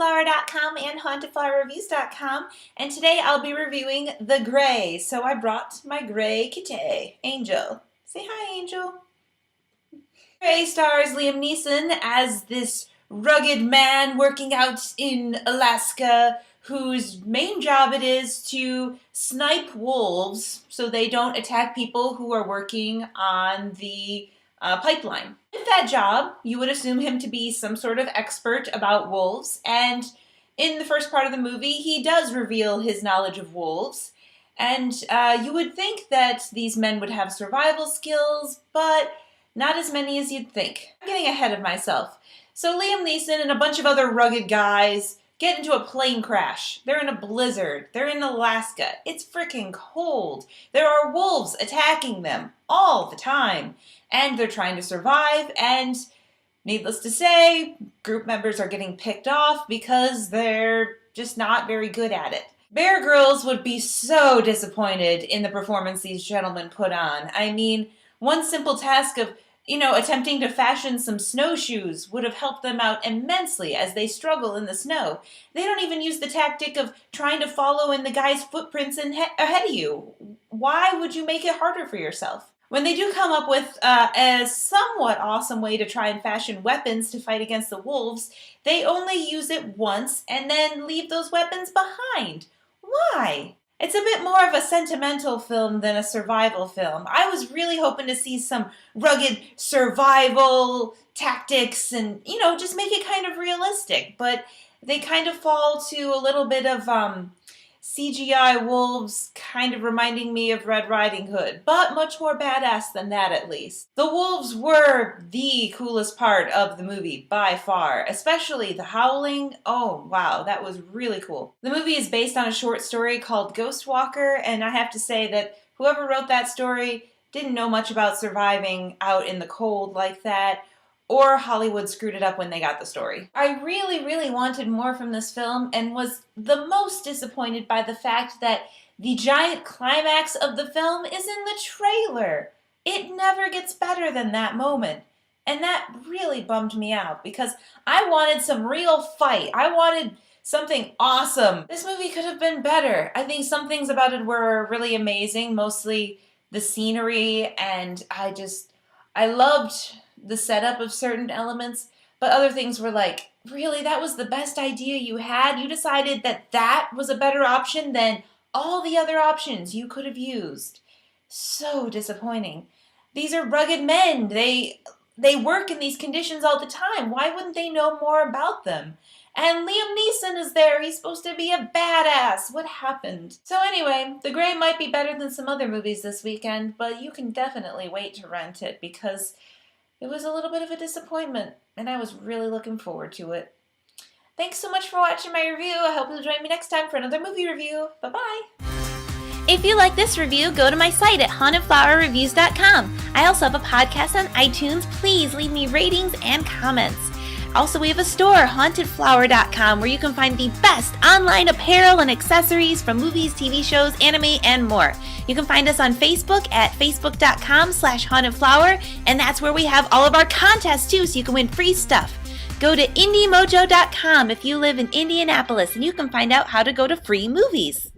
hauntedflower.com and hauntedflowerreviews.com, and today I'll be reviewing The Grey. So I brought my Grey kitty, Angel. Say hi, Angel. Grey stars Liam Neeson as this rugged man working out in Alaska whose main job it is to snipe wolves so they don't attack people who are working on the pipeline. With that job, you would assume him to be some sort of expert about wolves, and in the first part of the movie, he does reveal his knowledge of wolves, and you would think that these men would have survival skills, but not as many as you'd think. I'm getting ahead of myself. So Liam Neeson and a bunch of other rugged guys get into a plane crash. They're in a blizzard. They're in Alaska. It's freaking cold. There are wolves attacking them all the time. And they're trying to survive, and needless to say, group members are getting picked off because they're just not very good at it. Bear Grylls would be so disappointed in the performance these gentlemen put on. I mean, one simple task of attempting to fashion some snowshoes would have helped them out immensely as they struggle in the snow. They don't even use the tactic of trying to follow in the guy's footprints ahead of you. Why would you make it harder for yourself? When they do come up with a somewhat awesome way to try and fashion weapons to fight against the wolves, they only use it once and then leave those weapons behind. Why? It's a bit more of a sentimental film than a survival film. I was really hoping to see some rugged survival tactics and, just make it kind of realistic. But they kind of fall to a little bit of CGI wolves, kind of reminding me of Red Riding Hood, but much more badass than that at least. The wolves were the coolest part of the movie by far, especially the howling. Oh wow, that was really cool. The movie is based on a short story called Ghost Walker, and I have to say that whoever wrote that story didn't know much about surviving out in the cold like that, or Hollywood screwed it up when they got the story. I really, really wanted more from this film and was the most disappointed by the fact that the giant climax of the film is in the trailer. It never gets better than that moment. And that really bummed me out because I wanted some real fight. I wanted something awesome. This movie could have been better. I think some things about it were really amazing, mostly the scenery, and I loved the setup of certain elements, but other things were like, really, that was the best idea you had? You decided that that was a better option than all the other options you could have used. So disappointing. These are rugged men. They work in these conditions all the time. Why wouldn't they know more about them? And Liam Neeson is there. He's supposed to be a badass. What happened? So anyway, The Grey might be better than some other movies this weekend, but you can definitely wait to rent it because it was a little bit of a disappointment, and I was really looking forward to it. Thanks so much for watching my review. I hope you'll join me next time for another movie review. Bye-bye. If you like this review, go to my site at hauntedflowerreviews.com. I also have a podcast on iTunes. Please leave me ratings and comments. Also, we have a store, hauntedflower.com, where you can find the best online apparel and accessories from movies, TV shows, anime, and more. You can find us on Facebook at facebook.com/hauntedflower, and that's where we have all of our contests too, so you can win free stuff. Go to indiemojo.com if you live in Indianapolis, and you can find out how to go to free movies.